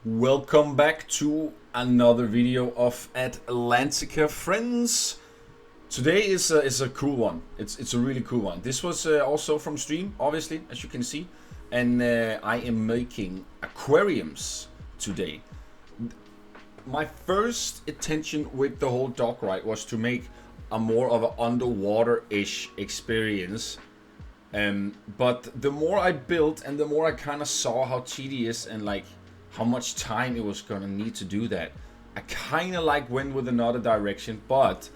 Welcome back to another video of Atlantica, friends. Today is a cool one. It's a really cool one. This was also from stream, obviously, as you can see, and I am making aquariums today. My first intention with the whole dock ride was to make a more of an underwater-ish experience. But the more I built and the more I kind of saw how tedious and like how much time it was gonna need to do that, I kind of like went with another direction. But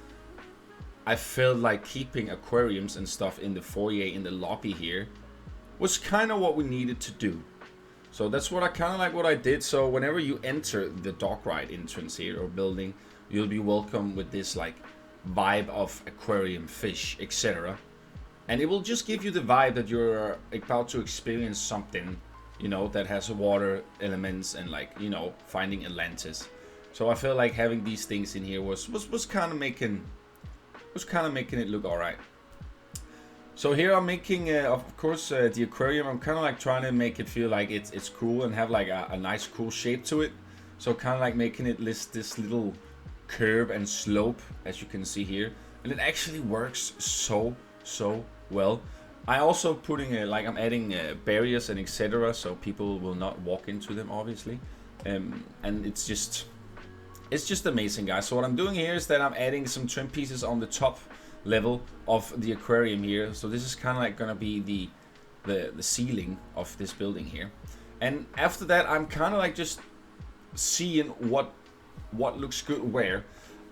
I felt like keeping aquariums and stuff in the foyer, in the lobby here, was kind of what we needed to do. So that's what I kind of like what I did. So whenever you enter the dock ride entrance here or building, you'll be welcome with this like vibe of aquarium, fish, etc. And it will just give you the vibe that you're about to experience something, you know, that has water elements and like, you know, finding Atlantis. So I feel like having these things in here was kind of making it look alright. So here I'm making, of course, the aquarium. I'm kind of like trying to make it feel like it's cool and have like a nice cool shape to it. So kind of like making it this little curve and slope, as you can see here, and it actually works so well. I also putting I'm adding barriers and etc. so people will not walk into them, obviously, and it's just amazing, guys. So what I'm doing here is that I'm adding some trim pieces on the top level of the aquarium here. So this is kind of like gonna be the ceiling of this building here, and after that I'm kind of like just seeing what looks good where.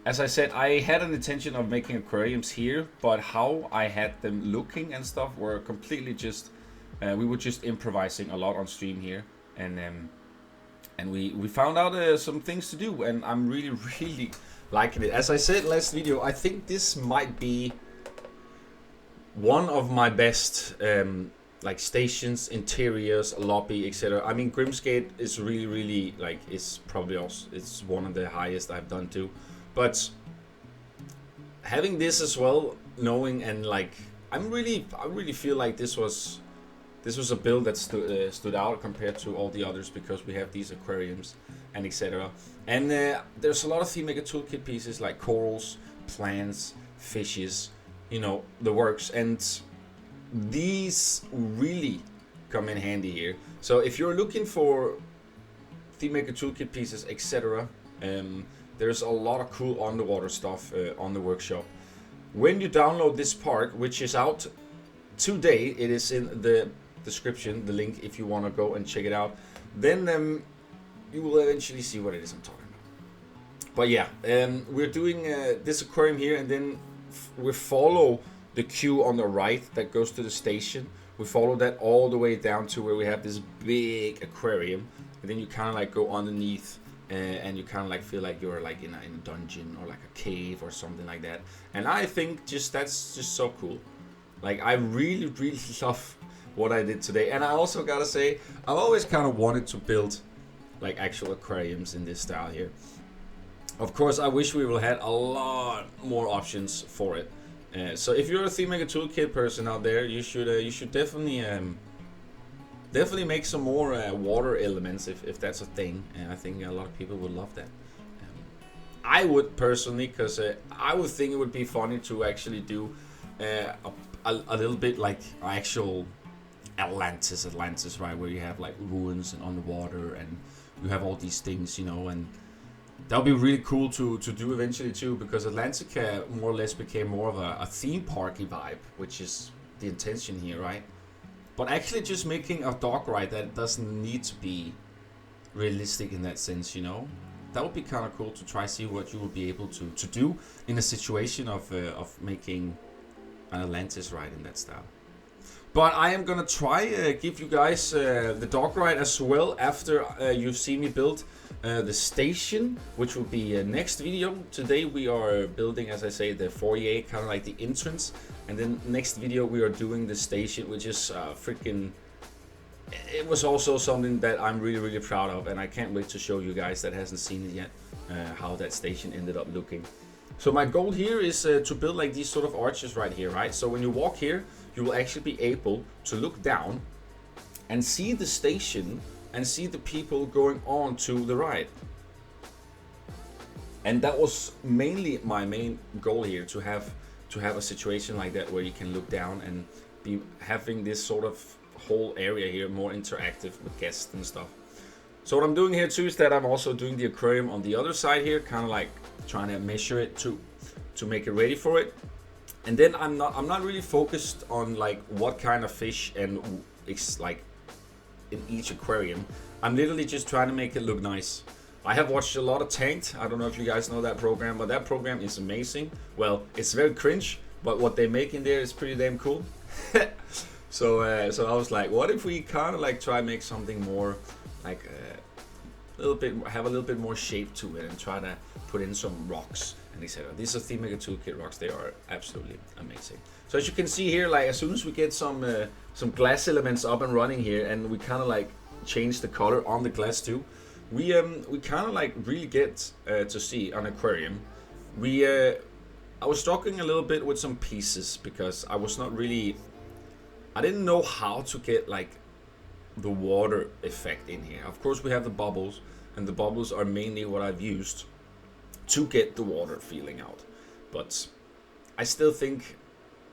As I said, I had an intention of making aquariums here, but how I had them looking and stuff were completely just we were just improvising a lot on stream here, and we found out some things to do, and I'm really liking it. As I said last video, I think this might be one of my best like stations, interiors, lobby, etc. I mean, Grimsgate is really like, it's probably also, it's one of the highest I've done too. But having this as well, knowing and like, I really feel like this was a build that stood out compared to all the others, because we have these aquariums and etc. And there's a lot of Theme Maker Toolkit pieces like corals, plants, fishes, you know, the works, and these really come in handy here. So if you're looking for Theme Maker Toolkit pieces, etc., there's a lot of cool underwater stuff on the workshop. When you download this part, which is out today, it is in the description, the link, if you want to go and check it out, then you will eventually see what it is I'm talking about. But yeah, we're doing this aquarium here, and then we follow the queue on the right that goes to the station. We follow that all the way down to where we have this big aquarium, and then you kind of like go underneath, and you kind of like feel like you're like in a dungeon or like a cave or something like that. And I think that's just so cool. Like, I really love what I did today. And I also gotta say, I've always kind of wanted to build like actual aquariums in this style here. Of course, I wish we would have had a lot more options for it. So if you're a Theme Maker Toolkit person out there, you should definitely make some more water elements if that's a thing. And I think a lot of people would love that. I would personally, because I would think it would be funny to actually do a little bit like actual Atlantis, right, where you have like ruins and underwater, and you have all these things, you know, and that would be really cool to do eventually too, because Atlantica more or less became more of a theme parky vibe, which is the intention here, right? But actually just making a dock ride that doesn't need to be realistic in that sense, you know? That would be kind of cool to try see what you will be able to do in a situation of making an Atlantis ride in that style. But I am gonna try give you guys the dock ride as well after you've seen me build the station, which will be next video. Today we are building, as I say, the foyer, kind of like the entrance, and then next video we are doing the station, which is freaking. It was also something that I'm really proud of, and I can't wait to show you guys that hasn't seen it yet how that station ended up looking. So my goal here is to build like these sort of arches right here, right? So when you walk here, you will actually be able to look down and see the station and see the people going on to the ride. And that was mainly my main goal here, to have a situation like that where you can look down and be having this sort of whole area here more interactive with guests and stuff. So what I'm doing here too is that I'm also doing the aquarium on the other side here, kind of like trying to measure it to make it ready for it. And then I'm not really focused on like what kind of fish and it's like in each aquarium. I'm literally just trying to make it look nice. I have watched a lot of Tanked. I don't know if you guys know that program, but that program is amazing. Well, it's very cringe, but what they make in there is pretty damn cool. So I was like, what if we kind of like try to make something more like have a little bit more shape to it and try to put in some rocks and etc. These are Themaker Toolkit rocks. They are absolutely amazing. So as you can see here, like as soon as we get some glass elements up and running here, and we kind of like change the color on the glass too, we kind of like really get to see an aquarium. I was struggling a little bit with some pieces because I didn't know how to get like the water effect in here. Of course we have the bubbles, and the bubbles are mainly what I've used to get the water feeling out. But I still think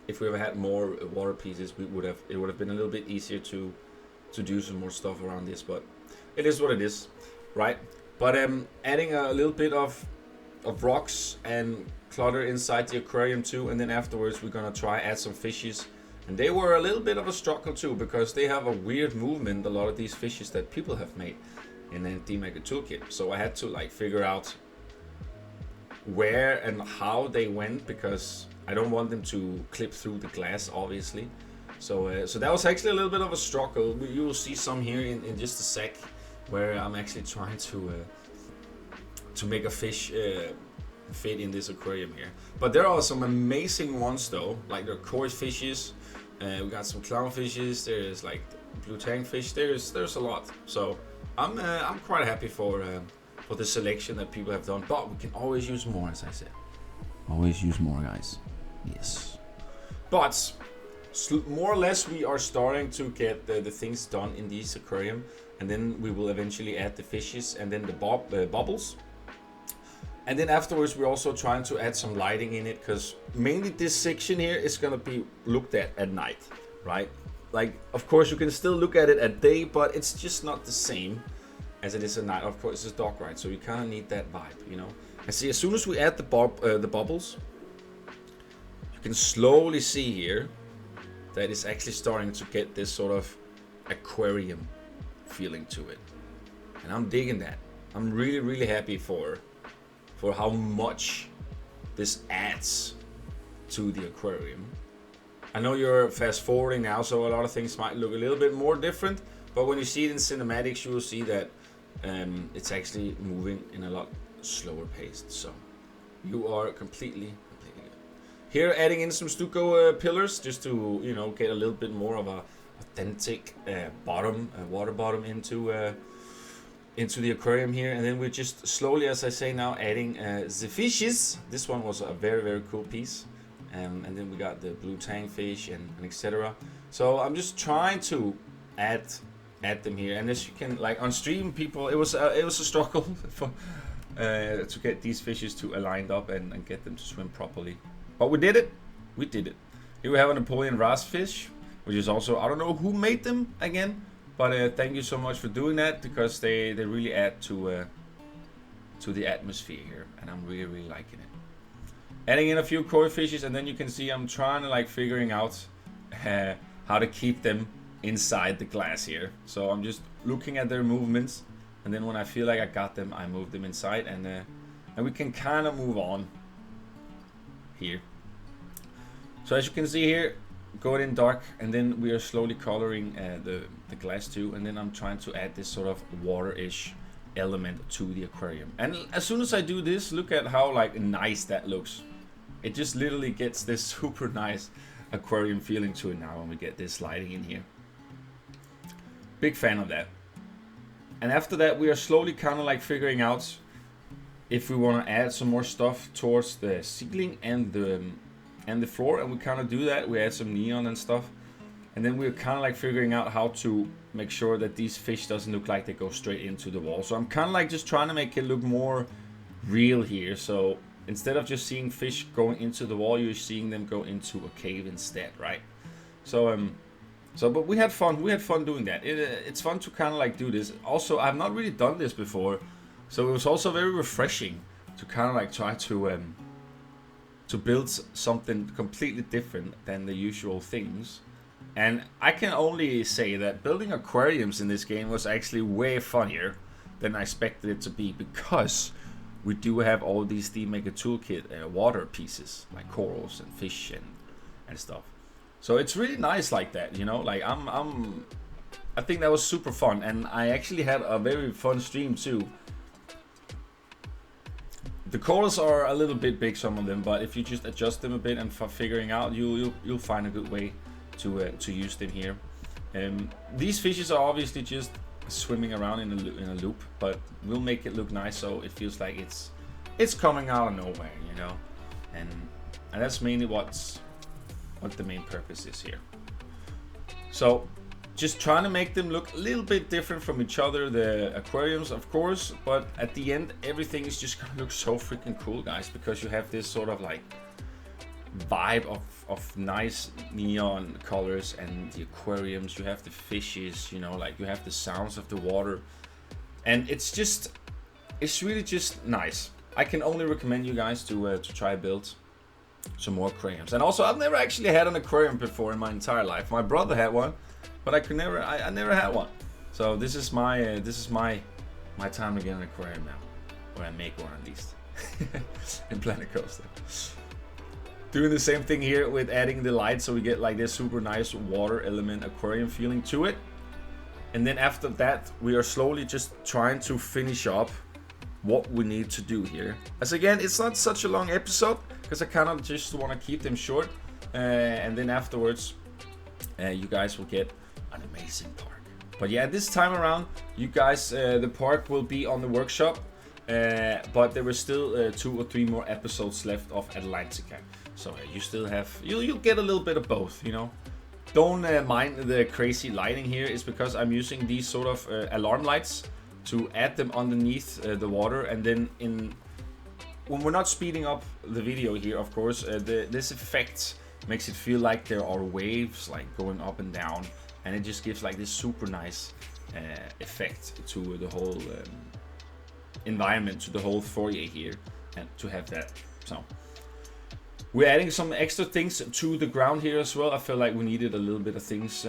if we ever had more water pieces, it would have been a little bit easier to do some more stuff around this, but it is what it is, right? But adding a little bit of rocks and clutter inside the aquarium too, and then afterwards we're gonna try add some fishes. And they were a little bit of a struggle too, because they have a weird movement, a lot of these fishes that people have made in the Themaker Toolkit. So I had to like figure out where and how they went, because I don't want them to clip through the glass, obviously. So that was actually a little bit of a struggle. You will see some here in just a sec, where I'm actually trying to make a fish fit in this aquarium here. But there are some amazing ones though, like the koi fishes. We got some clownfishes. There's like blue tangfish. There's a lot. So I'm quite happy for the selection that people have done. But we can always use more, as I said. Always use more, guys. Yes. But more or less we are starting to get the things done in this aquarium, and then we will eventually add the fishes and then the bubbles. And then afterwards we're also trying to add some lighting in it, because mainly this section here is going to be looked at night, right? Like, of course you can still look at it at day, but it's just not the same as it is at night. Of course it's a dark ride, so you kind of need that vibe, you know. And see, as soon as we add the bubbles, you can slowly see here that it's actually starting to get this sort of aquarium feeling to it. And I'm digging that. I'm really happy for how much this adds to the aquarium. I know you're fast forwarding now, so a lot of things might look a little bit more different, but when you see it in cinematics, you will see that it's actually moving in a lot slower pace. So you are completely good. Here, adding in some stucco pillars, just to, you know, get a little bit more of a authentic water bottom into the aquarium here. And then we're just slowly, as I say now, adding the fishes. This one was a very cool piece. And then we got the blue tangfish and etc. So I'm just trying to add them here. And as you can, like on stream, people, it was a struggle for to get these fishes to align up and get them to swim properly. But we did it. Here we have a Napoleon Ras fish, which is also, I don't know who made them again, but thank you so much for doing that, because they really add to the atmosphere here, and I'm really liking it. Adding in a few koi fishes, and then you can see I'm trying to like figuring out how to keep them inside the glass here. So I'm just looking at their movements, and then when I feel like I got them, I move them inside, and we can kind of move on here. So as you can see here, going in dark, and then we are slowly coloring the glass too, and then I'm trying to add this sort of water-ish element to the aquarium. And as soon as I do this, look at how like nice that looks. It just literally gets this super nice aquarium feeling to it now when we get this lighting in here. Big fan of that. And after that, we are slowly kind of like figuring out if we want to add some more stuff towards the ceiling and the floor, and we kind of do that. We add some neon and stuff. And then we're kind of like figuring out how to make sure that these fish doesn't look like they go straight into the wall. So I'm kind of like just trying to make it look more real here. So instead of just seeing fish going into the wall, you're seeing them go into a cave instead, right? So but we had fun. We had fun doing that. It's fun to kind of like do this. Also, I've not really done this before, so it was also very refreshing to kind of like try to build something completely different than the usual things. And I can only say that building aquariums in this game was actually way funnier than I expected it to be, because we do have all these Theme Maker Toolkit water pieces, like corals and fish and stuff. So it's really nice like that, you know, like I think that was super fun, and I actually had a very fun stream too. The corals are a little bit big, some of them, but if you just adjust them a bit and for figuring out, you'll find a good way to use them here. These fishes are obviously just swimming around in a loop, but we'll make it look nice so it feels like it's coming out of nowhere, you know, and that's mainly what the main purpose is here. So just trying to make them look a little bit different from each other, the aquariums of course, but at the end everything is just gonna look so freaking cool, guys, because you have this sort of like vibe of nice neon colors and the aquariums, you have the fishes, you know, like you have the sounds of the water, and it's really just nice. I can only recommend you guys to try build some more aquariums. And also, I've never actually had an aquarium before in my entire life. My brother had one, but I never had one. So this is my time to get an aquarium now, or I make one at least in Planet Coaster. Doing the same thing here with adding the light, so we get like this super nice water element aquarium feeling to it. And then after that, we are slowly just trying to finish up what we need to do here. As again, it's not such a long episode, because I kind of just want to keep them short. And then afterwards, you guys will get an amazing park. But yeah, this time around, you guys, the park will be on the workshop. But there were still 2 or 3 more episodes left of Atlantica. So you still have, you'll get a little bit of both, you know. Don't mind the crazy lighting here. It's because I'm using these sort of alarm lights to add them underneath the water, and then when we're not speeding up the video here, of course, this effect makes it feel like there are waves like going up and down, and it just gives like this super nice effect to the whole environment, to the whole foyer here, and to have that. So we're adding some extra things to the ground here as well. I feel like we needed a little bit of things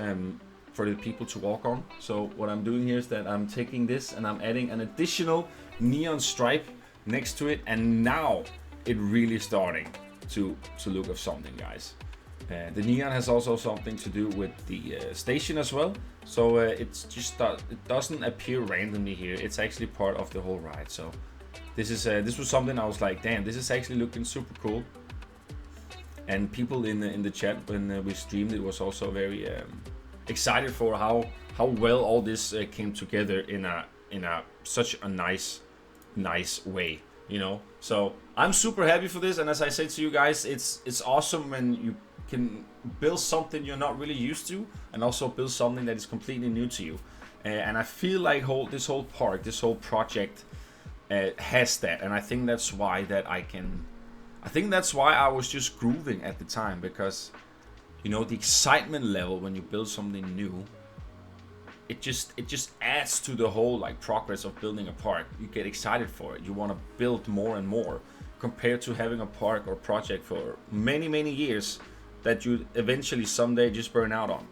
for the people to walk on. So what I'm doing here is that I'm taking this and I'm adding an additional neon stripe next to it, and now it really starting to look of something, guys. The neon has also something to do with the station as well. So it's just it doesn't appear randomly here. It's actually part of the whole ride. So this was something I was like, damn, this is actually looking super cool. And people in the chat when we streamed it was also very excited for how well all this came together in a such a nice way, you know. So I'm super happy for this, and as I said to you guys, it's awesome when you can build something you're not really used to, and also build something that is completely new to you. And I feel like this whole park, this whole project has that, and I think that's why I was just grooving at the time, because you know, the excitement level when you build something new, it just adds to the whole like progress of building a park. You get excited for it. You want to build more and more, compared to having a park or project for many years that you eventually someday just burn out on.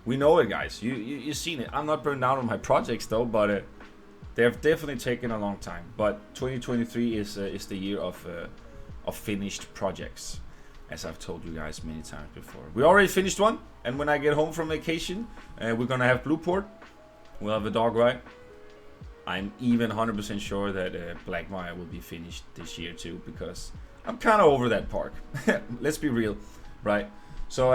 We know it, guys. You've seen it. I'm not burned out on my projects though, but they have definitely taken a long time. But 2023 is the year of finished projects, as I've told you guys many times before. We already finished one, and when I get home from vacation, we're gonna have Blueport. We'll have a dog ride. I'm even 100% sure that Blackmire will be finished this year too, because I'm kind of over that park. Let's be real, right? So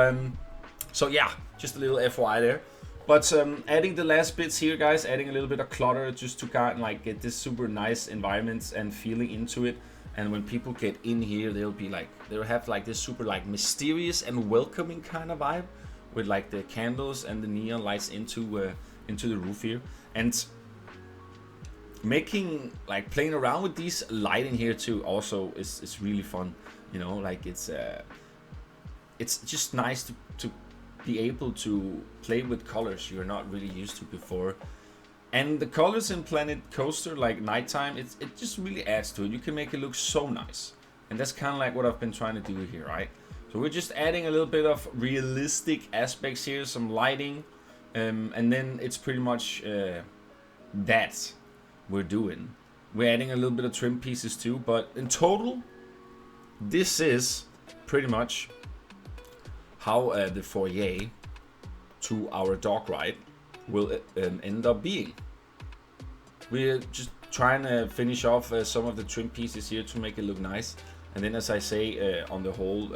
yeah, just a little FYI there. But adding the last bits here, guys, adding a little bit of clutter just to kind of like get this super nice environment and feeling into it. And when people get in here, they'll have like this super like mysterious and welcoming kind of vibe, with like the candles and the neon lights into the roof here, and making like playing around with these lighting here too also is really fun. You know, like it's just nice to be able to play with colors you're not really used to before. And the colors in Planet Coaster, like nighttime, it just really adds to it. You can make it look so nice, and that's kind of like what I've been trying to do here, right? So we're just adding a little bit of realistic aspects here, some lighting, and then it's pretty much that we're doing. We're adding a little bit of trim pieces too, but in total, this is pretty much how the foyer to our dog ride will end up being. We're just trying to finish off some of the trim pieces here to make it look nice, and then, as I say, on the whole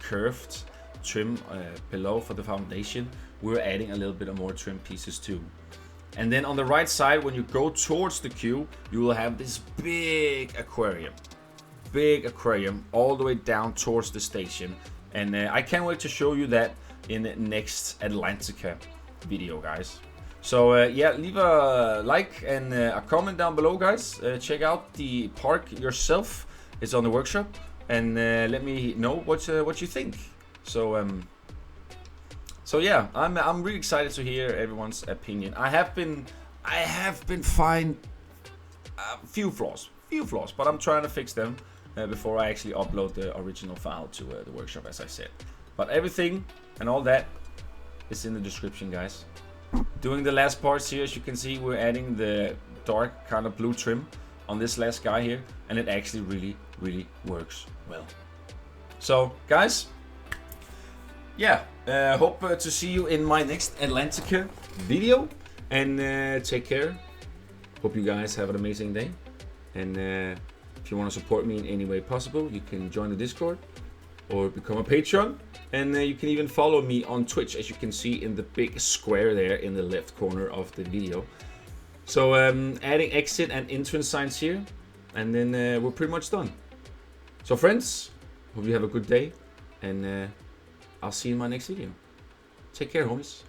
curved trim below for the foundation, we're adding a little bit of more trim pieces too. And then on the right side, when you go towards the queue, you will have this big aquarium all the way down towards the station. And I can't wait to show you that in the next Atlantica video, guys. So yeah, leave a like and a comment down below, guys. Check out the park yourself. It's on the workshop, and let me know what you think. So yeah, I'm really excited to hear everyone's opinion. I have been finding a few flaws, but I'm trying to fix them before I actually upload the original file to the workshop, as I said. But everything and all that is in the description, guys. Doing the last parts here, as you can see, we're adding the dark kind of blue trim on this last guy here, and it actually really works well. So guys, yeah, hope to see you in my next Atlantica video, and take care. Hope you guys have an amazing day, and if you want to support me in any way possible, you can join the Discord or become a patron, and you can even follow me on Twitch, as you can see in the big square there in the left corner of the video. So adding exit and entrance signs here, and then we're pretty much done. So friends, hope you have a good day, and I'll see you in my next video. Take care, homies.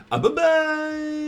Bye bye.